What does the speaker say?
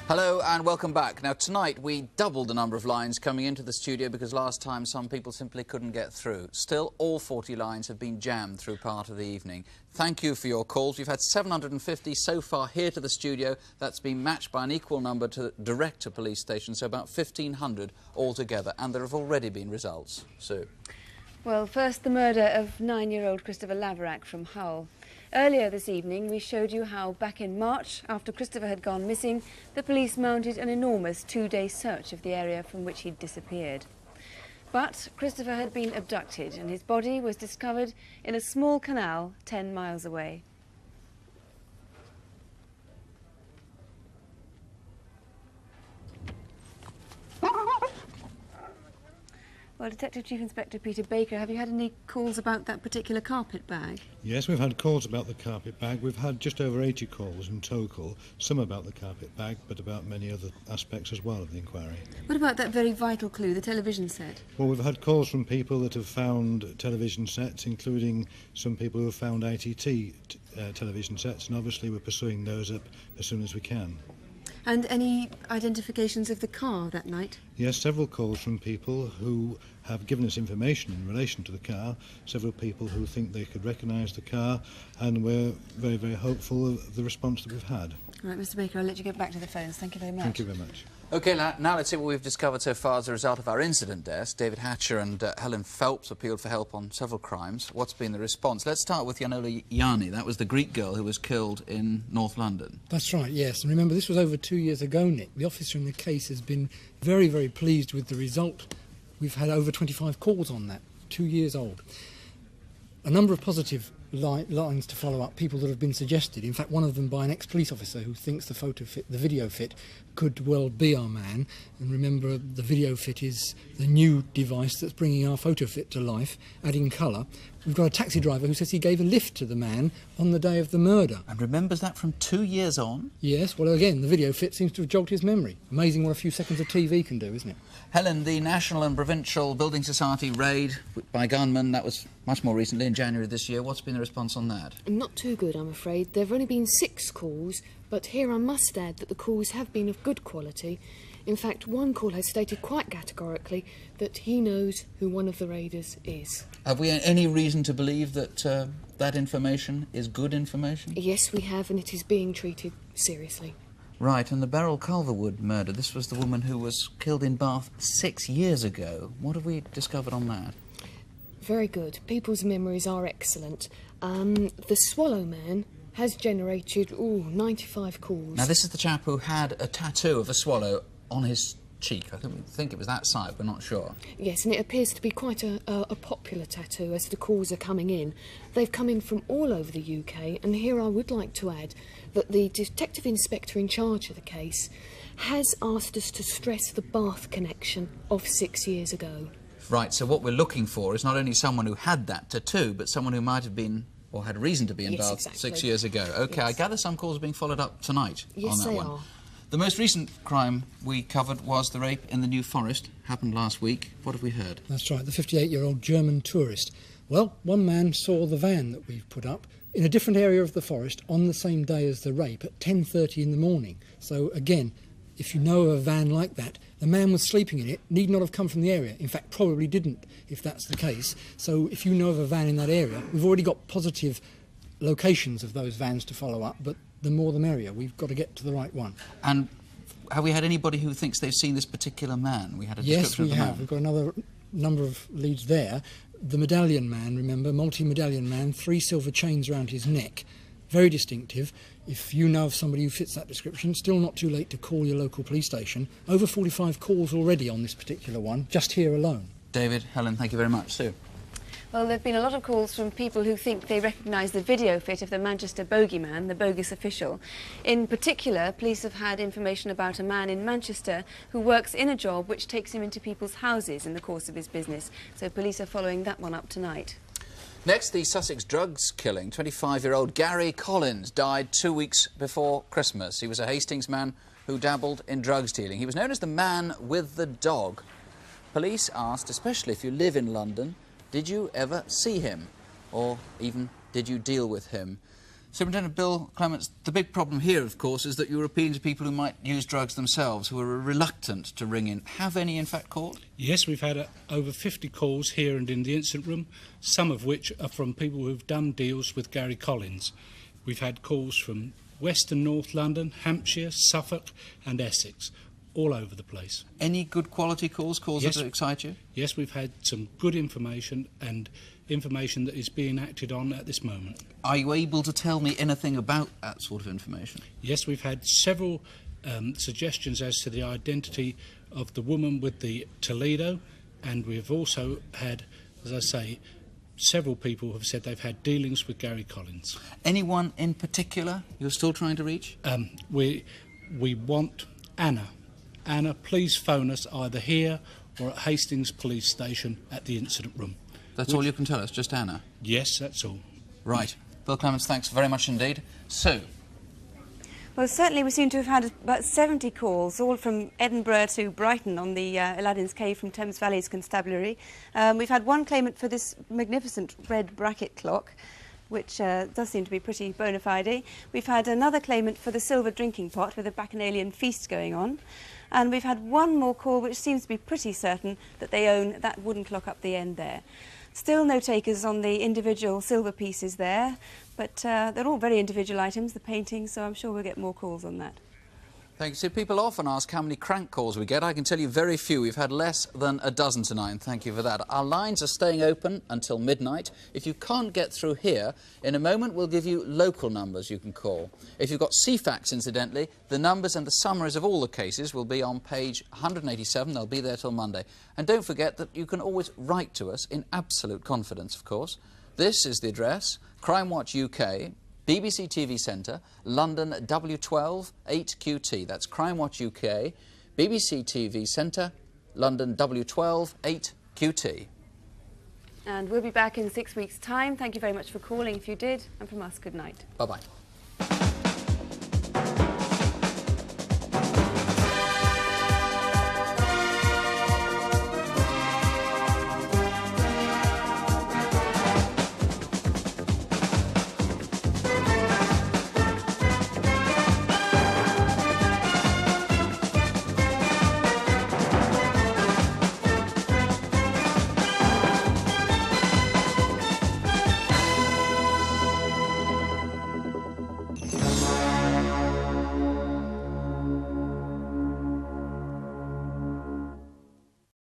Hello and welcome back. Now tonight we doubled the number of lines coming into the studio because last time some people simply couldn't get through. Still, all 40 lines have been jammed through part of the evening. Thank you for your calls. We've had 750 so far here to the studio. That's been matched by an equal number direct to police stations, so about 1,500 altogether. And there have already been results. Sue. Well, first the murder of 9-year-old Christopher Laverack from Hull. Earlier this evening we showed you how back in March, after Christopher had gone missing, the police mounted an enormous 2-day search of the area from which he'd disappeared. But Christopher had been abducted and his body was discovered in a small canal 10 miles away. Well, Detective Chief Inspector Peter Baker, have you had any calls about that particular carpet bag? Yes, we've had calls about the carpet bag. We've had just over 80 calls in total, some about the carpet bag, but about many other aspects as well of the inquiry. What about that very vital clue, the television set? Well, we've had calls from people that have found television sets, including some people who have found ITT television sets, and obviously we're pursuing those up as soon as we can. And any identifications of the car that night? Yes, several calls from people who have given us information in relation to the car, several people who think they could recognise the car, and we're very, very hopeful of the response that we've had. All right, Mr Baker, I'll let you get back to the phones. Thank you very much. Thank you very much. OK, now let's see what we've discovered so far as a result of our incident desk. David Hatcher and Helen Phelps appealed for help on several crimes. What's been the response? Let's start with Yianni. That was the Greek girl who was killed in North London. That's right, yes. And remember, this was over 2 years ago, Nick. The officer in the case has been very, very pleased with the result. We've had over 25 calls on that, 2 years old. A number of positive lines to follow up, people that have been suggested. In fact, one of them by an ex-police officer who thinks the video fit could well be our man. And remember, the video fit is the new device that's bringing our photo fit to life, adding colour. We've got a taxi driver who says he gave a lift to the man on the day of the murder. And remembers that from 2 years on? Yes, well, again, the video fit seems to have jogged his memory. Amazing what a few seconds of TV can do, isn't it? Helen, the National and Provincial Building Society raid by gunmen, that was much more recently, in January this year. What's been the response on that? Not too good, I'm afraid. There have only been 6 calls, but here I must add that the calls have been of good quality. In fact, one call has stated quite categorically that he knows who one of the raiders is. Have we any reason to believe that that information is good information? Yes, we have, and it is being treated seriously. Right, and the Beryl Culverwood murder, this was the woman who was killed in Bath 6 years ago. What have we discovered on that? Very good. People's memories are excellent. The Swallow Man has generated, 95 calls. Now, this is the chap who had a tattoo of a swallow on his cheek. I think it was that side, we're not sure. Yes, and it appears to be quite a popular tattoo as the calls are coming in. They've come in from all over the UK, and here I would like to add that the detective inspector in charge of the case has asked us to stress the Bath connection of 6 years ago. Right, so what we're looking for is not only someone who had that tattoo, but someone who might have been, or had reason to be in Bath exactly. 6 years ago. OK, yes. I gather some calls are being followed up tonight yes, on that they one. Are. The most recent crime we covered was the rape in the New Forest. Happened last week. What have we heard? That's right, the 58-year-old German tourist. Well, one man saw the van that we've put up in a different area of the forest on the same day as the rape at 10:30 in the morning. So, again, if you know of a van like that, the man was sleeping in it, need not have come from the area. In fact, probably didn't, if that's the case. So if you know of a van in that area, we've already got positive locations of those vans to follow up, but the more the merrier. We've got to get to the right one. And have we had anybody who thinks they've seen this particular man? We had a description of the man. Yes, we have. We've got another number of leads there. The medallion man, remember, multi-medallion man, 3 silver chains around his neck. Very distinctive. If you know of somebody who fits that description, still not too late to call your local police station. Over 45 calls already on this particular one, just here alone. David, Helen, thank you very much. Sue? Well, there have been a lot of calls from people who think they recognise the video fit of the Manchester bogeyman, the bogus official. In particular, police have had information about a man in Manchester who works in a job which takes him into people's houses in the course of his business. So police are following that one up tonight. Next, the Sussex drugs killing. 25-year-old Gary Collins died 2 weeks before Christmas. He was a Hastings man who dabbled in drugs dealing. He was known as the man with the dog. Police asked, especially if you live in London, did you ever see him? Or even, did you deal with him? Superintendent Bill Clements, the big problem here, of course, is that you're appealing to people who might use drugs themselves, who are reluctant to ring in. Have any, in fact, called? Yes, we've had over 50 calls here and in the incident room, some of which are from people who've done deals with Gary Collins. We've had calls from West and North London, Hampshire, Suffolk and Essex, all over the place. Any good quality calls, Yes. that excite you? Yes, we've had some good information and information that is being acted on at this moment. Are you able to tell me anything about that sort of information? Yes, we've had several suggestions as to the identity of the woman with the Toledo, and we've also had, as I say, several people have said they've had dealings with Gary Collins. Anyone in particular you're still trying to reach? We want Anna. Anna, please phone us either here or at Hastings Police Station at the incident room. That's all you can tell us, just Anna? Yes, that's all. Right. Bill Clements, thanks very much indeed. Sue? Well, certainly we seem to have had about 70 calls, all from Edinburgh to Brighton on the Aladdin's Cave from Thames Valley's Constabulary. We've had one claimant for this magnificent red bracket clock, which does seem to be pretty bona fide. We've had another claimant for the silver drinking pot with a bacchanalian feast going on. And we've had one more call which seems to be pretty certain that they own that wooden clock up the end there. Still no takers on the individual silver pieces there, but they're all very individual items, the paintings, so I'm sure we'll get more calls on that. Thank you. See, people often ask how many crank calls we get. I can tell you very few. We've had less than a dozen tonight, and thank you for that. Our lines are staying open until midnight. If you can't get through here, in a moment we'll give you local numbers you can call. If you've got CFAX, incidentally, the numbers and the summaries of all the cases will be on page 187. They'll be there till Monday. And don't forget that you can always write to us in absolute confidence, of course. This is the address, Crimewatch UK, BBC TV Centre, London W12 8QT. That's Crimewatch UK, BBC TV Centre, London W12 8QT. And we'll be back in 6 weeks' time. Thank you very much for calling if you did, and from us, good night. Bye-bye.